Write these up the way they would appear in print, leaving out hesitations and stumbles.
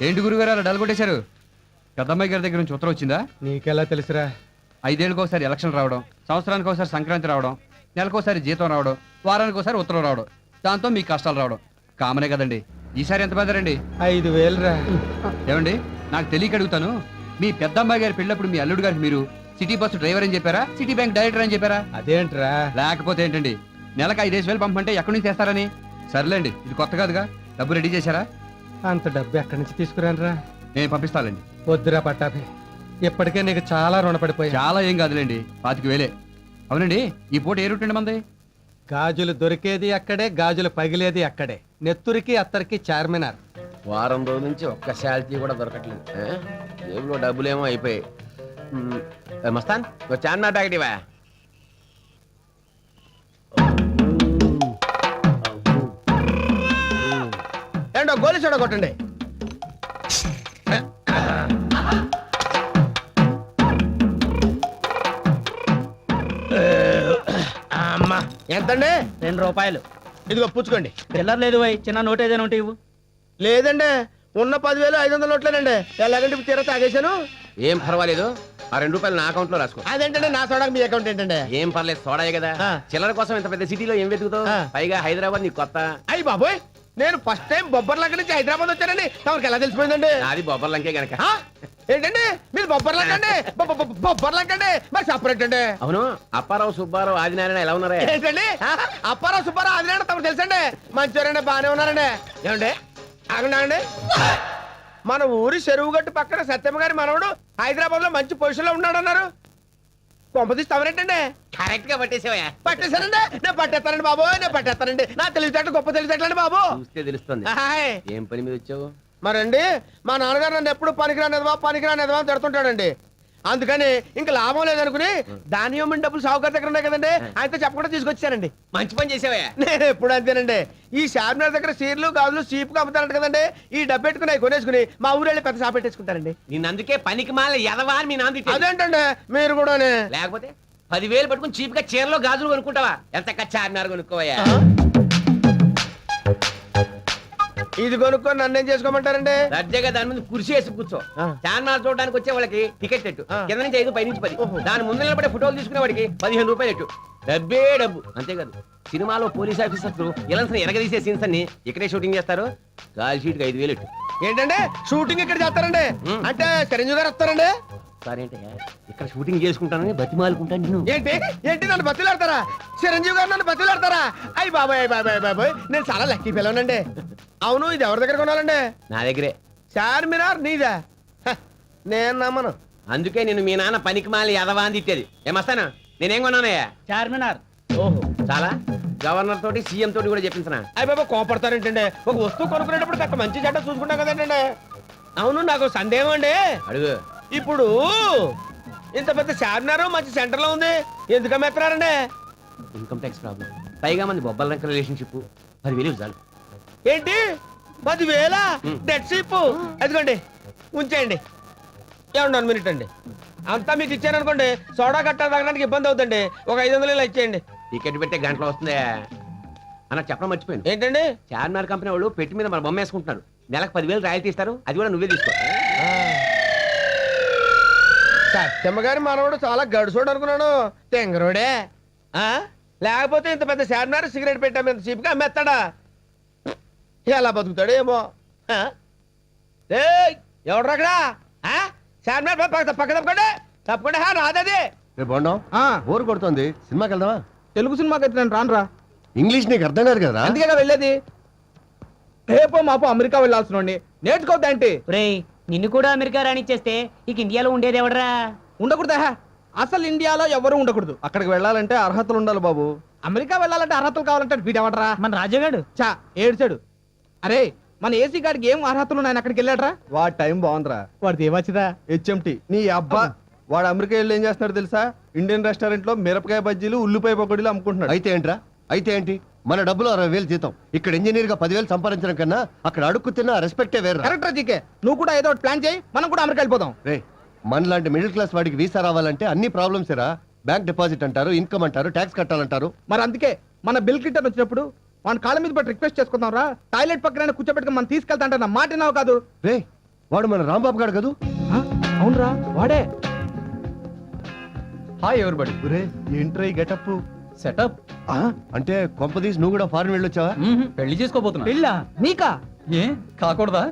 ఏంటి గురుగారు అలా డల్గొట్టేశారు? పెద్దమ్మాయి గారి దగ్గర నుంచి ఉత్తరం వచ్చిందా? నీకెలా తెలుసురా? 5 ఏళ్ళకి ఒకసారి ఎలక్షన్ రావడం, సంవత్సరానికి ఒకసారి సంక్రాంతి రావడం, నెలకోసారి జీతం రావడం, వారానికి ఒకసారి ఉత్తరం రావడం, దాంతో మీ కష్టాలు రావడం కామనే కదండి. ఈసారి ఎంత పెద్దరండి? 5,000 రా. ఏమండి, నాకు తెలియక అడుగుతాను, మీ పెద్దమ్మాయి గారి పెళ్ళప్పుడు మీ అల్లుడు గారికి మీరు సిటీ బస్సు డ్రైవర్ అని చెప్పారా, సిటీ బ్యాంక్ డైరెక్టర్ అని చెప్పారా? అదేంట్రా? లేకపోతే ఏంటండి, నెలకు 5,000 పంపంటే ఎక్కడి నుంచి తెస్తారని? సర్లేండి, ఇది కొత్త కాదుగా. డబ్బు రెడీ చేశారా? అంత డబ్బు ఎక్కడి నుంచి తీసుకురానురా? నేను పంపిస్తానండి. వద్దురా పట్టాభి, ఇప్పటికే నీకు చాలా రుణపడిపోయా. చాలా ఏం కాదులేండి, 25,000. అవునండి, ఈ పూట ఏ రూట్ అండి మంది? గాజులు దొరికేది అక్కడే, గాజులు పగిలేది అక్కడే. నెత్తురికి అత్తరికి చార్మినార్. వారం రోజుల నుంచి ఒక్క శాలరీ కూడా దొరకట్లేదు. జేబులో డబ్బులేమో అయిపోయాయి. మస్తాన్ చార్మినార్ ప్యాకెట్ ఇవా. ఏంటో గోలి చూడ కొట్టండి. అమ్మా ఎంతండి? 2 రూపాయలు. ఇదిగో పుచ్చుకోండి. చిల్లర లేదు వై, చిన్న నోట్ ఏదైనా ఉంటే ఇవ్వు. లేదండి, ఉన్న 10,500 నోట్లేనండి. ఎలాగంటే తీర తాగేశాను. ఏం పర్వాలేదు, ఆ 2 రూపాయలు నా అకౌంట్ లో రాసుకో. అదేంటంటే నా సోడా మీ అకౌంట్ ఏంటంటే? ఏం పర్లేదు, సోడాయే కదా. చిల్లర కోసం ఇంత పెద్ద సిటీలో ఏం వెతుకుతావు? పైగా హైదరాబాద్ నీకు కొత్త. అయ్యి బాబోయ్, నేను ఫస్ట్ టైం బొబ్బర్లంక నుంచి హైదరాబాద్ వచ్చానండి. తమకు ఎలా తెలిసిపోయిందండి? అది బొబ్బర్లంకే గనక. ఏంటండి మీరు బొబ్బర్లంకండి? బొబ్బర్లంకండి మరి సపరేట్ అండి. అవును, అప్పారావు సుబ్బారావు ఆదినారాయణ ఎలా ఉన్నారా? ఏంటండి అప్పారావు సుబ్బారావు ఆదినారాయణ తమకు తెలుసండి. మంచివారండి, బాగానే ఉన్నారండి. ఏమండి ఆగండి, మన ఊరి చెరువు గట్టు పక్కన సత్యమ్మ గారి మనవడు హైదరాబాద్ లో మంచి పొజిషన్ లో ఉన్నాడు అన్నారు. కొంపదీసి తమరేంటండి? కరెక్ట్ గా పట్టేసావా? పట్టేశానండి, నేను పట్టేస్తానండి బాబు, నేను పట్టేస్తానండి. నా తెలివితేటలు గొప్ప తెలివితేటలండి బాబు. చూస్తే తెలుస్తుంది. ఏం పని మీద వచ్చావు? మరండి మా నాన్నగారు నన్ను ఎప్పుడు పనికిరానిదవా పనికిరానిదవా అని తిడుతుంటాడండి. అందుకని ఇంకా లాభం లేదనుకుని దానియమైన డబ్బులు సావుకారు దగ్గర ఉన్నాయి కదండి, ఆయనతో చెప్పకుండా తీసుకొచ్చానండి. మంచి పని చేసావా? నేను ఎప్పుడు అంతేనండి. ఈ చార్మినార్ దగ్గర చీరలు గాజులు చీపుగా అమ్ముతారంట కదండి, ఈ డబ్బు పెట్టుకుని కొనేసుకుని మా ఊరు వెళ్ళి పెద్ద షాప్ పెట్టేసుకుంటారండి. నేను అందుకే పనికి మాల ఎదవా అని మీ నాన్న. అదేంటండి మీరు కూడా? లేకపోతే 10,000 పట్టుకుని చీప్ గా చీరలో గాజులు కొనుక్కుంటావా? ఎంత చార్మినార్ కొనుక్కోవా? ఇది కొనుక్కొని నన్ను ఏం చేసుకోమంటారండి? దర్జాగా దాని ముందు కుర్చీ వేసి కూర్చో. చార్మినార్ చూడడానికి వచ్చే వాళ్ళకి టికెట్ ఎట్టు, కింద నుంచి 5 పై నుంచి 10. దాని ముందు నిలబడే ఫోటోలు తీసుకునే వాడికి 15 రూపాయలు ఎట్టు. డబ్బే డబ్బు, అంతేకాదు సినిమాలో పోలీస్ ఆఫీసర్లు ఇలాంటి ఎరగదీసే సీన్స్ అన్ని ఇక్కడే షూటింగ్ చేస్తారు. కాల్ షీట్ 5,000 ఎట్టు. ఏంటంటే షూటింగ్ ఇక్కడ చేస్తారండి? అంటే చిరంజీవి గారు వస్తారండి? సరేంటయ్యా, ఇక్కడ షూటింగ్ చేసుకుంటానని బతిమాలుకుంటాను నేను. ఏంటి ఏంటి నన్ను బతిలాడతారా? చిరంజీవి గారు నన్ను బతిలాడతారా? అయ్యి బాబాయ్ బాబాయ్ బాబాయ్, నేను చాలా లక్కీ పిల్లనండి. అవును, ఇది ఎవరి దగ్గర కొనాలండి? నా దగ్గరే. చార్మినార్ నీదా? నేను నమ్మను. అందుకే నేను మీ నాన్న పనికి మాలి ఎదవా అని తిట్టేది. ఏమస్తానా నేనేం కొన్నానయ్యా? చార్మినార్. ఓహో, చాలా గవర్నర్ తోటి సీఎం తోటి కూడా చెప్పించనా? అయ్యి బాబా కోపడతారేంటండి? ఒక వస్తువు కొనుక్కునేటప్పుడు కాస్త మంచి చెడ్డ చూసుకుంటాం కదండి. అవును, నాకు సందేహం అండి. అడుగు. ఇప్పుడు ఇంత పెద్ద చార్మినార్ మంచి సెంటర్ లో ఉంది, ఎందుకు అమ్మేస్తున్నారండి? ఇన్కమ్ ట్యాక్స్ ప్రాబ్లం, పైగా మంది బొబ్బల రంక రిలేషన్షిప్. 10,000 చాలు. ఏంటి 10,000? Dead sheep. అదిగోండి ఉంచేయండి. ఏమండి 1 మినిట్ అండి, అంతా మీకు ఇచ్చాను అనుకోండి, సోడా కట్ట తాగడానికి ఇబ్బంది అవుతుంది. ఒక 500 ఇలా ఇచ్చేయండి. టికెట్ పెట్టే గంటలో వస్తుంది అన్న. చెప్పడం మర్చిపోయింది. ఏంటండి? చార్మినార్ కంపెనీ వాళ్ళు పెట్టి మీద మన బొమ్మ వేసుకుంటున్నారు. నెలకు 10,000 రాయల్టీ ఇస్తారు, అది కూడా నువ్వే తీసుకో. సత్యమ్మ గారి మనవడు చాలా గడుసోడు అనుకున్నాను, తెంగరోడే. లేకపోతే ఇంత పెద్ద చార్మినార్ సిగరెట్ పెట్టా మీద చీప్గా అమ్మేస్తాడా? ఎలా బతుకుతాడు ఏమో. ఎవడు అక్కడ? చార్మినార్ పక్క తప్పకుండా తప్పకుండా రాదది. బోర్ కొడుతుంది, సినిమాకి వెళ్దామా? తెలుగు సినిమాకి అయితే నేను రానురా. ఇంగ్లీష్ నీకు అర్థం కాదు కదా, అందుకే వెళ్ళేది. రేపో మాపో అమెరికా వెళ్ళాల్సిన నేర్చుకోవద్దంటే. రేయ్, నిన్ను కూడా అమెరికా రానిచ్చేస్తే ఇక ఇండియాలో ఉండేది ఎవడరా? ఉండకూడదా? అసలు ఇండియాలో ఎవరు ఉండకూడదు. అక్కడికి వెళ్ళాలంటే అర్హతలు ఉండాలి బాబు. అమెరికా వెళ్ళాలంటే అర్హతలు కావాలంటే వీడెవడరా? మన రాజాగాడు. చా ఏడ్చాడు. అరే, మన ఏసీ గాడికి ఏం అర్హతలు ఉన్నాయని అక్కడికి వెళ్ళాడరా? వాడి టైం బాగుందిరా. వాడిది ఏమొచ్చిదా? హెచ్ఎంటి. నీ అబ్బా, వాడు అమెరికా వెళ్ళి ఏం చేస్తున్నాడు తెలుసా? ఇండియన్ రెస్టారెంట్ లో మిరపకాయ బజ్జీలు ఉల్లిపాయ పకోడీలు అమ్ముకుంటున్నాడు. అయితే ఏంట్రా? అయితే ఏంటి? మన డబ్బులు 60,000 జీతం, ఇక్కడ ఇంజనీర్ గా 10,000 సంపాదించడం కన్నా అక్కడ అడుక్కు తిన్న రెస్పెక్టే వేరు. కరెక్ట్ జీకే, నువ్వు కూడా ఏదో ఒకటి ప్లాన్ చేయి, మనం కూడా అమెరికా వెళ్ళిపోదాం. రే, మనలాంటి మిడిల్ క్లాస్ వాడికి వీసా రావాలంటే అన్ని ప్రాబ్లమ్స్ రా. బ్యాంక్ డిపాజిట్ అంటారు, ఇన్కమ్ అంటారు, ట్యాక్స్ కట్టాలంటారు. మరి అందుకే మన బిల్ రిటర్న్ వచ్చినప్పుడు మన కాళ్ళ మీద పట్టి రిక్వెస్ట్ చేసుకుందాం రా. టాయిలెట్ పక్కన కూర్చోబెట్టుకుని మనం తీసుకెళ్తా అంటే నా మాట నావు కాదు. రే, వాడు మన రాంబాబు గారు కదూ. అవునరా వాడే. Hi everybody. ఒరే ఏంట్రా ఈ గెటప్? సెటప్. అంటే కొంపదీసి నువ్వు కూడా ఫారెన్ వెళ్ళొచ్చావా? పెళ్లి చేసుకోబోతున్నా. పెళ్ళా నీకా? ఏ కాకూడదా?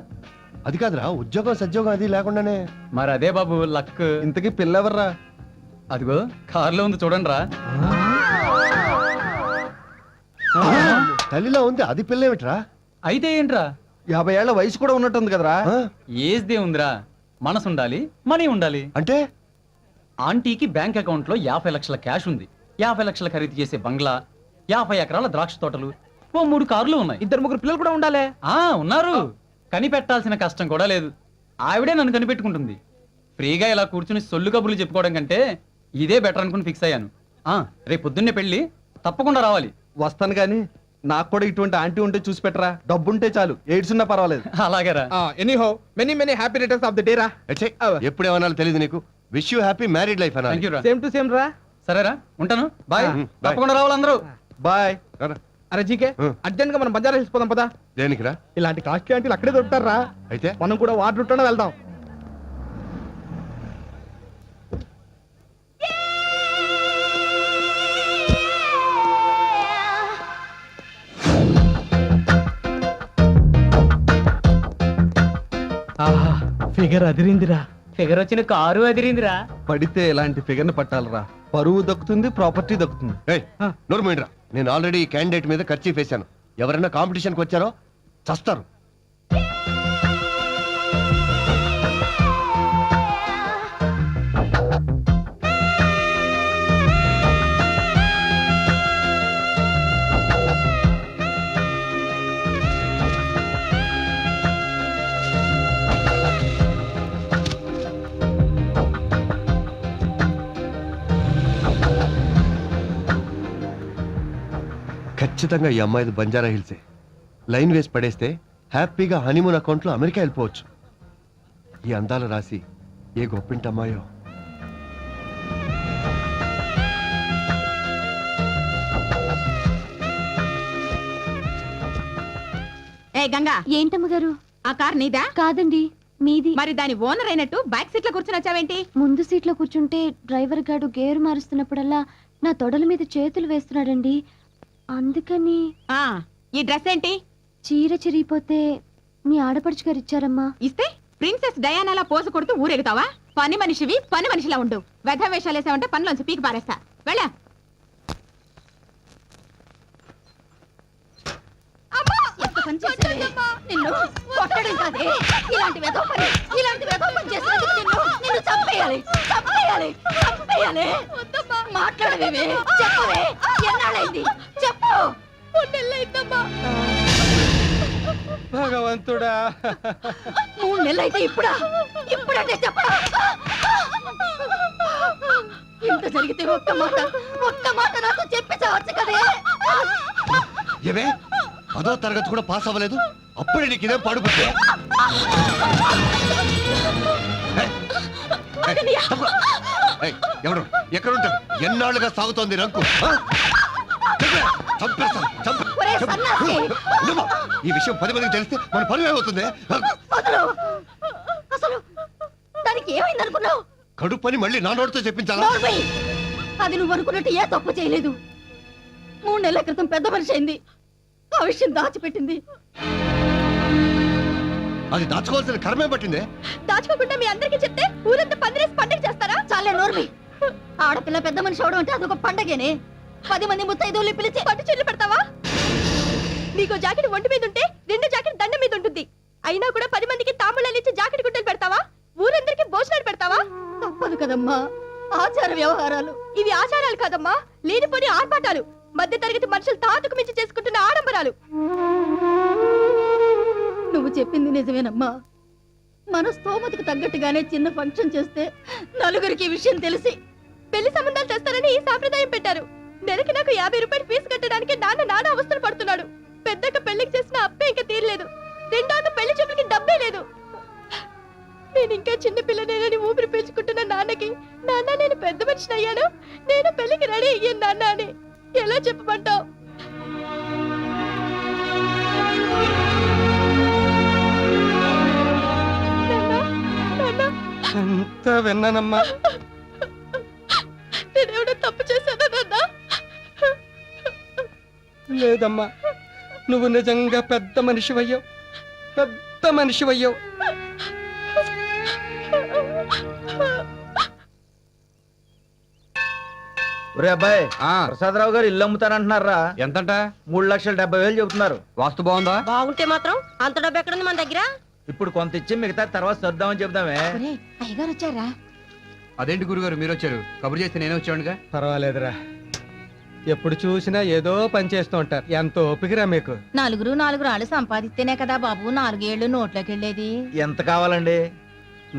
అది కాదురా, ఉద్యోగం సద్యోగం అది లేకుండానే. మరి అదే బాబు లక్. ఇంతకీ పిల్లెవర్రా? అదిగో కార్లో ఉంది చూడండి రా. తల్లిలో ఉంది, అది పిల్లేమిట్రా? అయితే ఏంట్రా? 50 ఏళ్ల వయసు కూడా ఉన్నట్టుంది కదరా? ఆ? ఏజ్దే ఉందిరా, మనసు ఉండాలి, మనీ ఉండాలి. అంటే ఆంటీకి బ్యాంక్ అకౌంట్ లో 50 లక్షల క్యాష్ ఉంది, 50 లక్షల ఖరీదు చేసే బంగ్లా, 50 ఎకరాల ద్రాక్ష తోటలు, ఓ 3 కార్లు ఉన్నాయి. 2-3 పిల్లలు కూడా ఉండాలి. ఉన్నారు. కనిపెట్టాల్సిన కష్టం కూడా లేదు. ఆవిడే నన్ను కనిపెట్టుకుంటుంది. ఫ్రీగా ఇలా కూర్చుని సొల్లు కబుర్లు చెప్పుకోవడం కంటే ఇదే బెటర్ అనుకుని ఫిక్స్ అయ్యాను. రేపు పొద్దున్నే పెళ్లి, తప్పకుండా రావాలి. వస్తాను గాని నాకు కూడా ఇటువంటి ఆంటీ ఉంటే చూసి పెట్టరా. డబ్బుంటే చాలు, ఎయిడ్స్ ఉన్నా పర్వాలేదు. అలాగేరా. Anyhow many happy returns of the day రా. ఎచ్చే, ఎప్పుడేమనాలో తెలియదు నీకు. Wish you happy married life thank అన్నా. యూ రా. సేమ్ టు సేమ్ రా. సరేరా, ఉంటాను. బాయ్. బాయ్. తప్పకుండా రావాలి అందరూ. బాయ్. అరే జీకే అర్జెంట్ గా మనం బంజారా హిల్స్ పోదాం పదా. దేనికిరా? ఇలాంటి కాస్ట్లీ ఆంటీలు అక్కడే దొరుకుతారా. అయితే మనం కూడా వాటర్ రూట్లోనే వెళ్దాం. ఫిగర్ అదిరిందిరా. ఫిగర్ వచ్చిన కారు అదిరిందిరా. పడితే ఇలాంటి ఫిగర్ ని పట్టాలరా. పరువు దక్కుతుంది, ప్రాపర్టీ దక్కుతుంది. ఏయ్, నోరు మూయండిరా. నేను ఆల్రెడీ ఈ క్యాండిడేట్ మీద ఖర్చు వేశాను. ఎవరైనా కాంపిటీషన్కి వచ్చారో చస్తారు. ఖచ్చితంగా ఈ అమ్మాయిది బంజారా హిల్సే. లైన్ వేసి పడేస్తే హ్యాపీగా హనీమూన్ అకౌంట్లో అమెరికా వెళ్ళిపోవచ్చు. ఈ అందాల రాసి ఏ గొప్పింటి అమ్మాయో. ఏ గంగా, ఏంటమ్మ గారు? ఆ కార్ నీదా? కాదండి, మీది. మరి దాని ఓనర్ అయినట్టు బ్యాక్ సీట్ లో కూర్చుని వచ్చావేంటి? ముందు సీట్లో కూర్చుంటే డ్రైవర్ గారు గేరు మారుస్తున్నప్పుడల్లా నా తొడల మీద చేతులు వేస్తున్నాడండి. అందుకని ఆ ఈ డ్రెస్ ఏంటి? చీర చిరిగిపోతే మీ ఆడపడుచు గారు ఇచ్చారమ్మా. ఇస్తే ప్రిన్సెస్ డయానాలా పోజు కొడుతూ ఊరెగుతావా? పని మనిషివి, పని మనిషిలా ఉండు. వెధ వేషాలు వేసావంటే పనిలోంచి పీకి పారేస్తా. వెళ్ళా. ఎంత పని చేశావే? నిన్ను కొట్టడం కాదే, ఇలాంటి వెధవ పని చేసినందుకు నిన్ను చంపేయాలి. మాట్లాడవేమే, చెప్పవే. ఎన్నాళ్ళైంది చెప్పు. భగవంతుడా, 3 నెలలైతే ఇప్పుడంటే చెప్పడా? ఇంత జరిగితే ఒక్క మాట నాతో చెప్పేసావచ్చు కదే. ఏవే, పదో తరగతి కూడా పాస్ అవ్వలేదు, అప్పుడే నీకు ఇదేం పాడుకుంటే? ఎవరు ఎక్కడుంటాడు? ఎన్నాళ్ళుగా సాగుతోంది రంకు. ఒరే సన్నాసి! ఈ విషయం 10 మందికి తెలిస్తే మన పని అవుతుంది. వదలు. అసలు దానికి ఏమైంది అనుకున్నావు? కడుపు పని మళ్ళీ నా నోటితో చెప్పించాలా? నోర్మై! అది నువ్వు అనుకున్నట్టు ఏ తప్పు చేయలేదు. 3 నెలల క్రితం పెద్ద మనిషి అయింది. ఆ విషయం దాచిపెట్టింది. అది దాచుకోవాల్సిన కర్మే పట్టిందే. దాచుకోకుండా మీ అందరికీ చెప్తే ఊరంతా పందిరేసి పండగ చేస్తారా? చాలే నోర్మి. ఆడపిల్ల పెద్ద మనిషి అవడం అంటే అదొక పండగేనే. 10 మంది ముత్తైదువుల్ని పిలిచి పట్టు చెల్లి పెడతావా? నీకు జాకెట్ ఒంటి మీద ఉంటే 2 జాకెట్ దండ మీద ఉంటుంది. అయినా కూడా 10 మందికి తాంబూలాలు ఇచ్చి జాకెట్ గుట్టలు పెడతావా? ఊరందరికి భోజనాలు పెడతావా? తప్పదు కదమ్మా, ఆచార వ్యవహారాలు. ఇవి ఆచారాలు కాదమ్మా, లేనిపోని ఆర్పాటాలు. మధ్య తరగతి మనుషులు తాతకు మించి చేసుకుంటున్న ఆడంబరాలు. నువ్వు చెప్పింది నిజమేనమ్మా. మన స్తోమతకు తగ్గట్టుగానే చిన్న ఫంక్షన్ చేస్తే నలుగురికి ఈ విషయం తెలిసి పెళ్లి సంబంధాలు చేస్తారని ఈ సాంప్రదాయం పెట్టారు. నెలకి నాకు 50 రూపాయలు ఫీజు కట్టడానికి నాన్న అవస్థలు పడుతున్నాడు. పెద్దక్క పెళ్లికి చేసిన అప్పే ఇంకా తీరలేదు. రెండోక పెళ్లి చూపులకి డబ్బే లేదు. నేను ఇంకా చిన్న పిల్లనేనని ఊపిరి పీల్చుకుంటున్న నాన్నకి, నాన్న నేను పెద్ద మనిషిని అయ్యాను, నేను పెళ్లికి రెడీ అయ్యాను నాన్న అని ఎలా చెప్పమంటావు? నాన్న అంతా విన్నానమ్మా. నేనేమైనా తప్పు చేశానా నాన్న? లేదమ్మా, నువ్వు నిజంగా పెద్ద మనిషివయ్యావు, పెద్ద మనిషివయ్యావు. ఒరే అబ్బాయి, ప్రసాదరావు గారు ఇల్లు అమ్ముతానంటున్నారా? ఎంతంట? 3,70,000 చెబుతున్నారు. వాస్తు బాగుందా? బాగుంటే మాత్రం అంత డబ్బు ఎక్కడుంది మన దగ్గర? ఇప్పుడు కొంత ఇచ్చి మిగతా తర్వాత సర్దామని చెబుదామే. ఒరేయ్, అయ్యగారు వచ్చారా? అదేంటి గురుగారు మీరు వచ్చారు? కబురు చేస్తే నేనే వచ్చాడుగా. పర్వాలేదురా, ఎప్పుడు చూసినా ఏదో పని చేస్తూ ఉంటారు. ఎంత ఓపికరా మీకు. నాలుగు రాళ్ళు సంపాదిస్తేనే కదా బాబు 4 ఏళ్ళు నోట్లోకి వెళ్ళేది. ఎంత కావాలండి?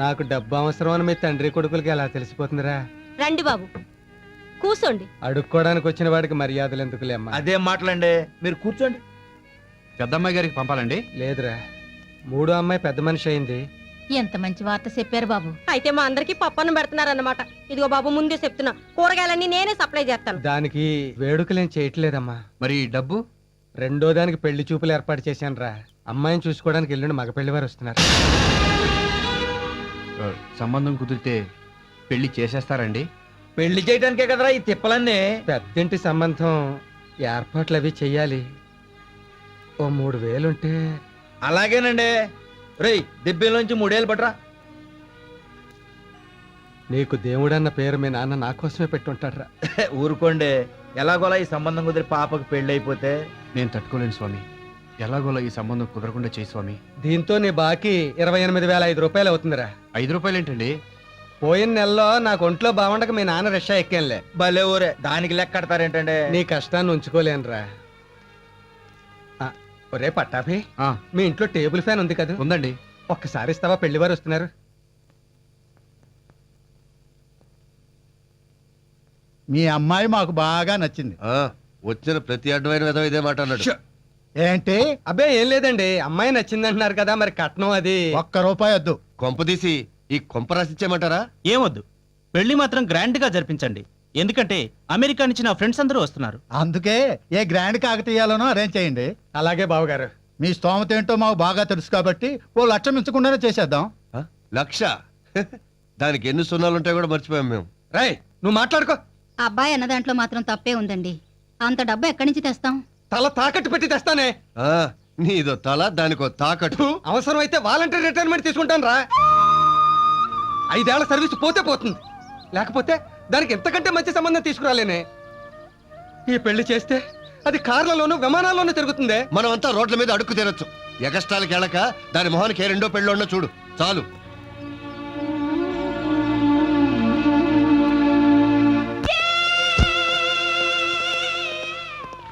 నాకు డబ్బు అవసరం అని మీ తండ్రి కొడుకులకి ఎలా తెలిసిపోతుందిరా? రండి బాబు, కూసోండి. అడుక్కోవడానికి వచ్చిన వాడికి మర్యాదలు ఎందుకులే అమ్మా. అదేం మాటలండి, మీరు కూర్చోండి. పెద్దమ్మాయి గారికి పంపాలండి. లేదురా, 3వ అమ్మాయి పెద్ద మనిషి అయింది. ఎంత మంచి వార్త చెప్పారు బాబు. అయితే మా అందరికి పప్పన్నం పెడుతున్నారన్నమాట. ఇదిగో బాబు, ముందే చెప్తున్నా, కూరగాయలన్నీ నేనే సప్లై చేస్తాను. దానికి వేడుకలేం చేయట్లేదమ్మా. మరి డబ్బు? 2వ దానికి పెళ్లి చూపులు ఏర్పాటు చేశాను రా. అమ్మాయిని చూసుకోవడానికి ఎల్లుండి మగ పెళ్లి వారు వస్తున్నారు. సంబంధం కుదిరితే పెళ్లి చేసేస్తారండి? పెళ్లి చేయడానికే కదరా ఈ తిప్పలన్నీ. పెద్దింటి సంబంధం ఏర్పాట్లు అవి చెయ్యాలి. ఓ 3,000 ఉంటే. అలాగేనండి. రేయ్, దెబ్బలోంచి 3 ఏళ్ళు పట్రా. నీకు దేవుడన్న పేరు మీ నాన్న నా కోసమే పెట్టుంటాడ్రా. ఊరుకోండి, ఎలాగోలా ఈ సంబంధం కుదిరి పాపకు పెళ్లి అయిపోతే. నేను తట్టుకోలేను స్వామి. ఎలాగోలా ఈ సంబంధం కుదరకుండా చేయి స్వామి. దీంతో నీ బాకీ 28,500 రూపాయలు అవుతుందిరా. 5 రూపాయలు ఏంటండి? పోయిన నెలలో నాకు ఒంట్లో బాగుండక మీ నాన్న రిక్షా ఎక్కానులే. భలే ఊరే, దానికి లెక్క కడతారేంటండి? నీ కష్టాన్ని ఉంచుకోలేనురా. ఒరే పట్టాభి, మీ ఇంట్లో టేబుల్ ఫ్యాన్ ఉంది కదా? ఉందండి. ఒక్కసారి ఇస్తావా? పెళ్లి వారు వస్తున్నారు. మీ అమ్మాయి మాకు బాగా నచ్చింది. వచ్చిన ప్రతి అడ్డమైన విధం ఇదే మాట అన్నాడు. ఏంటి? అబ్బే ఏం లేదండి, అమ్మాయి నచ్చిందంటున్నారు కదా, మరి కట్నం అది. ₹1 వద్దు. కొంపదీసి ఈ కొంప రాసిచ్చేయమంటారా? ఏమొద్దు, పెళ్లి మాత్రం గ్రాండ్ గా జరిపించండి. ఎందుకంటే అమెరికా నుంచి నా ఫ్రెండ్స్ అందరూ వస్తున్నారు. అందుకే ఏ గ్రాండ్ కాకతీయాలోనో అరేంజ్ చేయండి. అలాగే బావగారు. మీ స్తోమత ఏంటో మాకు బాగా తెలుసు కాబట్టి ఓ 1,00,000 మించకుండానే చేసేద్దాం. 1,00,000? దానికి ఎన్ని సున్నాలుంటాయో కూడా మర్చిపోయాం మేము. రాయ్, నువ్వు మాట్లాడుకో. అబ్బాయి అన్న దాంట్లో మాత్రం తప్పే ఉందండి. అంత డబ్బు ఎక్కడి నుంచి తెస్తాం? తల తాకట్టు పెట్టి తెస్తానే. నీదో తల, దానికో తాకట్టు. అవసరం అయితే వాలంటీర్ రిటైర్మెంట్ తీసుకుంటాను రా. 5 ఏళ్ల సర్వీస్ పోతే పోతుంది, లేకపోతే దానికి ఎంతకంటే మంచి సంబంధం తీసుకురాలేనే. ఈ పెళ్లి చేస్తే అది కార్లలోనూ విమానాల్లోనూ తిరుగుతుందే. మనం అంతా రోడ్ల మీద అడుక్కు తినొచ్చు. ఎగస్ట్రాలకి వెళ్ళక దాని మొహానికి ఏ 2వ పెళ్ళి ఉన్నా చూడు చాలు.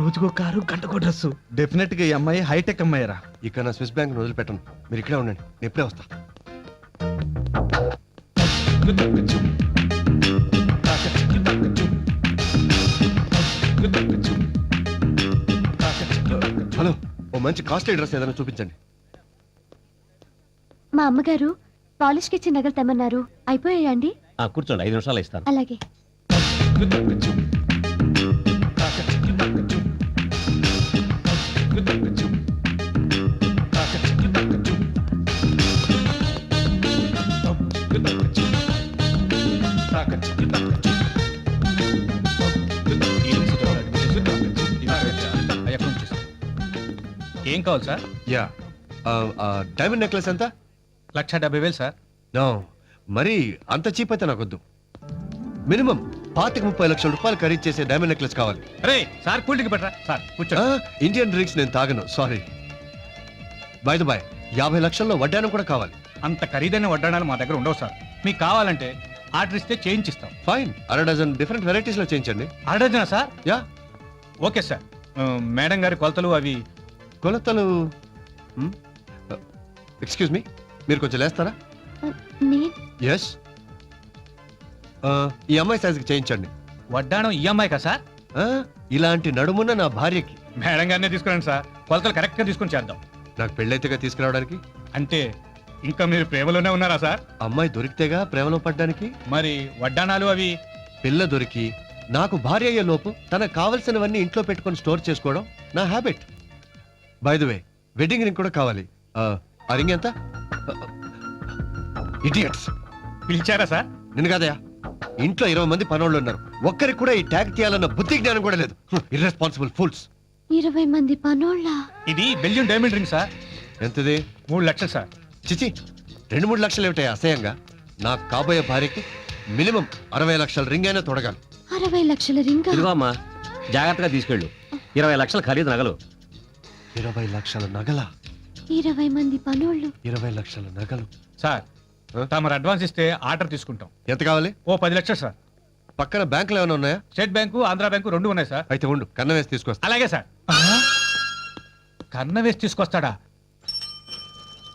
రోజుకో కారు, గంటకో డ్రెస్సు. డెఫినెట్ గా ఈ అమ్మాయి హైటెక్ అమ్మాయిరా. ఇక నా స్విస్ బ్యాంక్ వదిలిపెట్టను. మీరు ఇక్కడే ఉండండి, నేను ఇప్పుడే వస్తా. హలో, ఓ మంచి కాస్ట్లీ డ్రెస్ ఏదైనా చూపించండి. మా అమ్మగారు పాలిష్ కి ఇచ్చిన నగలు తెమ్మన్నారు. అయిపోయాయండి? కూర్చోండి, 5 నిమిషాలు ఇస్తాను. అలాగే. ఏం కావాలి సార్? యా, డైమండ్ నెక్లెస్ ఎంత? 1,70,000 సార్. నో, మరి అంత చీప్ అయితే నాకొద్దు. మినిమం 25-30 లక్షల రూపాయలు ఖరీదు చేసే డైమండ్ నెక్లెస్ కావాలి. రే సార్, కూల్డ్రింక్ పెట్టరా సార్, కూర్చోండి. ఇండియన్ డ్రింక్స్ నేను తాగను, సారీ. బై ద బై, 50 లక్షల్లో వడ్డానం కూడా కావాలి. అంత ఖరీదైన వడ్డాణాలు మా దగ్గర ఉండవు సార్. మీకు కావాలంటే ఆర్డర్ ఇస్తే చేయించిస్తాం. ఫైన్, 1/2 డజన్ డిఫరెంట్ వెరైటీస్ లో చేయించండి. అడగనా sir? Yeah. Okay sir. Madam గారి కొలతలు అవి. కొలతలు? ఎక్స్క్యూజ్ మీ, మీరు కొంచెం లేస్తారా? ఎస్. ఈ అమ్మాయి సైజుకి చేయించండి. వడ్డాణం ఈ అమ్మాయి కదా సార్? ఇలాంటి నడుమున్న నా భార్యకి. మేడం గారినే తీసుకురండి సార్, కొలతలు కరెక్ట్ గా తీసుకొని చేద్దాం. నాకు పెళ్ళైతేగా తీసుకురావడానికి. అంటే ఇంకా మీరు ప్రేమలోనే ఉన్నారా సార్? అమ్మాయి దొరికితేగా ప్రేమలో పడ్డానికి. మరి వడ్డాణాలు అవి? పిల్ల దొరికి నాకు భార్య అయ్యే లోపు తనకు కావలసినవన్నీ ఇంట్లో పెట్టుకొని స్టోర్ చేసుకోవడం నా habit. By the way, wedding ring కూడా కావాలి. ఆ రింగ్ ఎంత? ఇడియట్స్, పిలిచారా సార్? నిన్ను కాదయా, ఇంట్లో 20 మంది పనోళ్ళు ఉన్నారు, ఒక్కరికి కూడా ఈ ట్యాగ్ తీయాలన్న బుద్ధి జ్ఞానం కూడా లేదు. Irresponsible fools. 20 మంది పనోళ్ళ? ఇది బెల్జియం డైమండ్ రింగ్ సార్. ఎంతది? 3 లక్షలు సార్. చిచి, 2-3 లక్షలు ఏమిటాయి అసహ్యంగా? నాకు కాబోయే భార్యకి మినిమం 60 లక్షల రింగ్ అయినా తొడగాలి. 60 లక్షల రింగా? ఇదిగో అమ్మా, జాగ్రత్తగా తీసుకెళ్ళు. 20 లక్షల ఖరీదు నగలు. 20 లక్షల నగల? 20 మంది పనోళ్ళు? 20 లక్షల నగలు సార్ తమరు అడ్వాన్స్ ఇస్తే ఆర్డర్ తీసుకుంటాం. ఎంత కావాలి? ఓ 10 లక్షలు సార్. పక్కన బ్యాంకులు ఏమైనా ఉన్నాయా? స్టేట్ బ్యాంకు, ఆంధ్రా బ్యాంకు 2 ఉన్నాయి సార్. అయితే ఉండు, కన్న వేసి తీసుకొస్తా. అలాగే సార్. కన్న వేసి తీసుకొస్తాడా?